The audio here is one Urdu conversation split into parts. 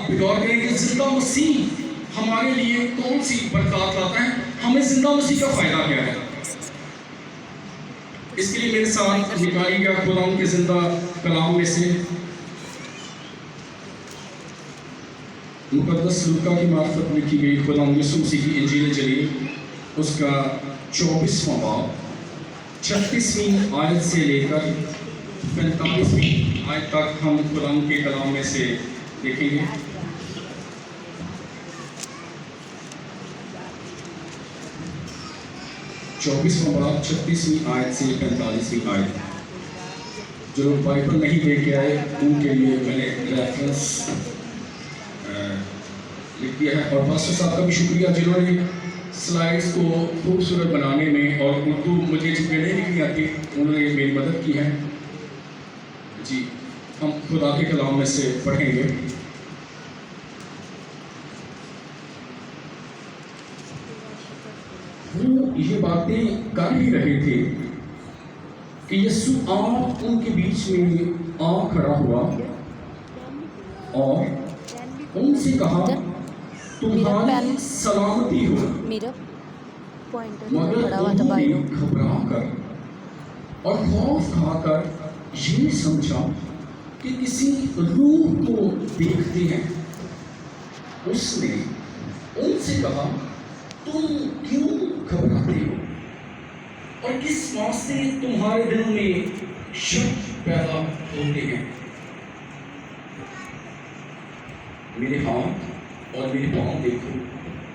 آپ غور کریں کہ زندہ مسیح ہمارے لیے کون سی برکات لاتا ہے، ہمیں زندہ مسیح کا فائدہ کیا ہے۔ اس کے لیے میرے ساتھ نکالی گیا قرآن کے زندہ کلام میں سے مقدس لوکا کی معرفت لکھی گئی خدا یسوع مسیح کی انجیل جلیل، اس کا 24واں باب 36ویں آیت سے لے کر 45ویں آیت تک ہم قرآن کے کلام میں سے دیکھیں گے۔ چوبیسواں باب 36ویں آیت سے 45ویں آیت۔ جو لوگ بائبل نہیں لے کے آئے ان کے لیے میں نے ریفرنس لکھ دیا ہے، اور پاسٹر صاحب کا بھی شکریہ جنہوں نے سلائڈس کو خوبصورت بنانے میں، اور اردو مجھے جتنے نہیں لکھنی آتی انہوں نے میری مدد کی ہے۔ جی ہم خدا کے کلام میں سے پڑھیں گے۔ وہ یہ باتیں کر ہی رہے تھے کہ یسوع آپ ان کے بیچ میں آ کھڑا ہوا اور ان سے کہا تمہاری سلامتی ہو، مگر انہوں نے گھبرا کر اور خوف کھا کر یہ سمجھا کہ کسی روح کو دیکھتے ہیں۔ اس نے ان سے کہا تم کیوں گھبراتے ہو اور کس واسطے تمہارے دلوں میں شک پیدا ہوتے ہیں؟ میرے ہاتھ اور میرے پاؤں دیکھو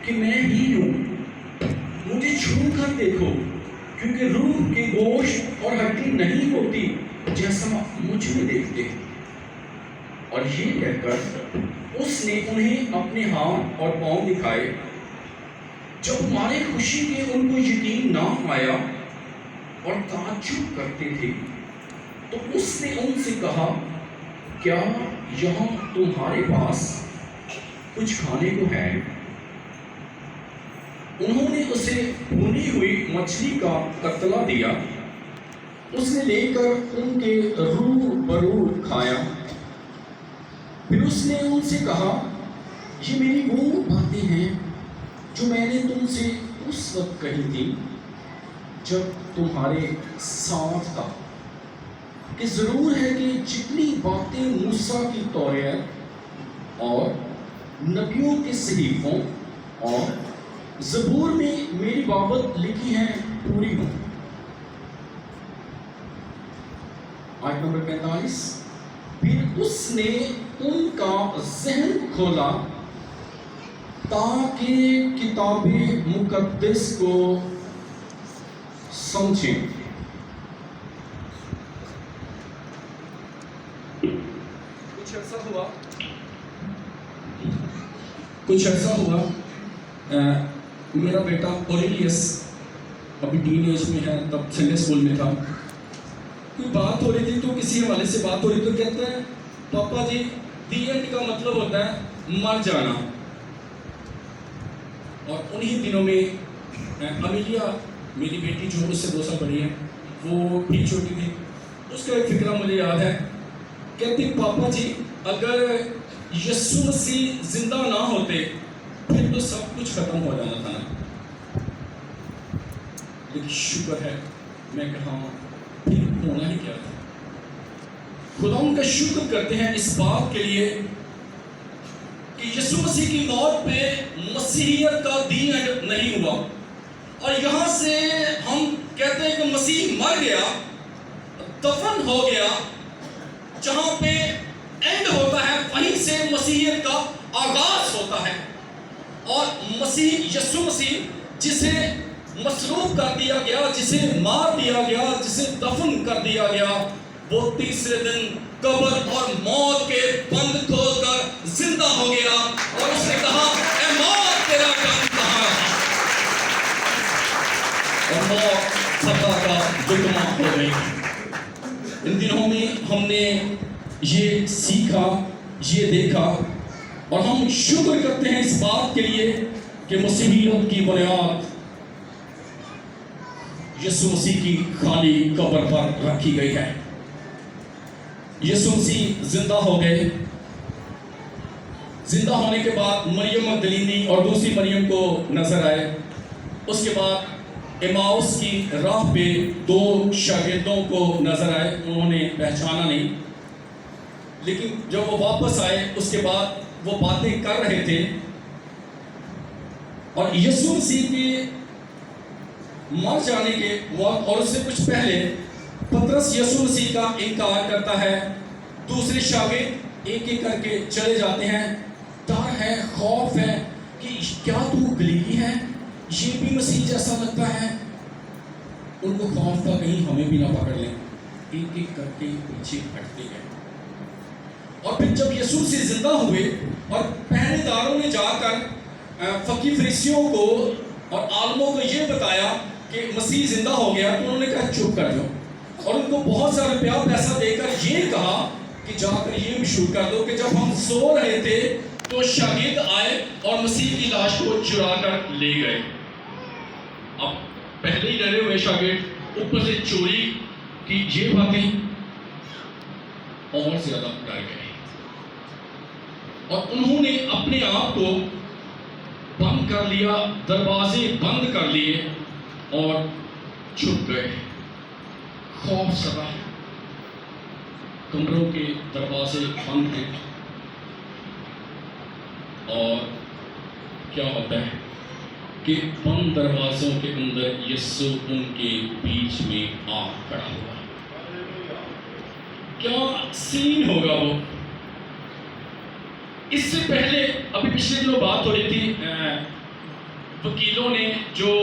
کہ میں ہی ہوں، مجھے چھو کر دیکھو، کیونکہ روح کے گوشت اور ہڈی نہیں ہوتی جیسا مجھ میں دیکھتے۔ اور یہ کہہ کر اس نے انہیں اپنے ہاتھ اور پاؤں دکھائے۔ جب ہمارے خوشی کے ان کو یقین نہ آیا اور تعجب کرتے تھے تو اس نے ان سے کہا کیا یہاں تمہارے پاس کچھ کھانے کو ہے؟ انہوں نے اسے بھونی ہوئی مچھلی کا قطلہ دیا، اس نے لے کر ان کے روبرو کھایا۔ پھر اس نے ان سے کہا یہ میری وہ باتیں ہیں جو میں نے تم سے اس وقت کہی تھی جب تمہارے ساتھ تھا، کہ ضرور ہے کہ جتنی باتیں موسیٰ کی توریت اور نبیوں کے صحیفوں اور زبور میں میری بابت لکھی ہیں پوری ہوں۔ آیت نمبر 45۔ پھر اس نے ان کا ذہن کھولا تاکہ کتاب مقدس کو سمجھیں۔ کچھ عرصہ ہوا میرا بیٹا اوریلیس ابھی ٹین ایج میں ہے، تب سنڈے اسکول میں تھا، کوئی بات ہو رہی تھی تو کسی حوالے سے بات ہو رہی تو کہتا ہے پاپا جی دی اینڈ کا مطلب ہوتا ہے مر جانا۔ اور انہی دنوں میں امیلیہ میری بیٹی جو اس سے 2 سال بڑی ہے وہ بھی چھوٹی تھی، اس کا ایک فکرہ مجھے یاد ہے، کہتی پاپا جی اگر یسوع مسیح زندہ نہ ہوتے پھر تو سب کچھ ختم ہو جانا تھا نا، لیکن شکر ہے میں کہا پھر ہونا ہی کیا تھا۔ خدا ان کا شکر کرتے ہیں اس بات کے لیے کہ یسوع مسیح کی موت پہ مسیحیت کا دی اینڈ نہیں ہوا، اور یہاں سے ہم کہتے ہیں کہ مسیح مر گیا، دفن ہو گیا، جہاں پہ اینڈ ہوتا ہے وہیں سے مسیحیت کا آغاز ہوتا ہے۔ اور مسیح یسوع مسیح جسے مصلوب کر دیا گیا، جسے مار دیا گیا، جسے دفن کر دیا گیا، وہ تیسرے دن قبر اور موت کے بند کھول کر زندہ ہو گیا، اور اس نے کہا اے موت تیرا کام کہاں؟ اور موت فتح کا دگما ہو گئی۔ ان دنوں میں ہم نے یہ سیکھا، یہ دیکھا، اور ہم شکر کرتے ہیں اس بات کے لیے کہ مسیحیت کی بنیاد یسوع مسیح کی خالی قبر پر رکھی گئی ہے۔ یسوع مسیح زندہ ہو گئے، زندہ ہونے کے بعد مریم مگدلینی اور دوسری مریم کو نظر آئے. اس کے بعد ایماؤس کی راہ پہ 2 شاگردوں کو نظر آئے، انہوں نے پہچانا نہیں، لیکن جب وہ واپس آئے اس کے بعد وہ باتیں کر رہے تھے. اور یسوع مسیح کے مر جانے کے وقت اور اس سے کچھ پہلے پطرس یسوع مسیح کا انکار کرتا ہے. دوسرے شاگرد ایک ایک کر کے چلے جاتے ہیں. ڈر ہے، خوف ہے کہ کیا تو گلیلی ہے، یہ بھی مسیح جیسا لگتا ہے. ان کو خوف تھا کہیں ہمیں بھی نہ پکڑ لیں. ایک ایک کر کے پیچھے ہٹتے گئے. اور پھر جب یسوع مسیح زندہ ہوئے اور پہرے داروں نے جا کر فقی فریسیوں کو اور عالموں کو یہ بتایا کہ مسیح زندہ ہو گیا، تو انہوں نے کہا چپ کر جاؤ، اور ان کو بہت سا روپیہ پیسہ دے کر یہ کہا کہ جا کر یہ مشہور کر دو کہ جب ہم سو رہے تھے تو شاگرد آئے اور مسیح کی لاش کو چرا کر لے گئے. اب پہلے ہی ڈرے ہوئے شاگرد اوپر سے چوری کی یہ باتیں اور زیادہ ڈر گئے، اور انہوں نے اپنے آپ کو بند کر لیا، دروازے بند کر لیے اور چھپ گئے. خوف زدہ، کمروں کے دروازے بند ہیں، اور کیا ہوتا ہے کہ بند دروازوں کے اندر یسوع ان کے بیچ میں آ کھڑا ہوا. کیا سین ہوگا وہ. اس سے پہلے ابھی پچھلے دنوں بات ہو رہی تھی، وکیلوں نے جو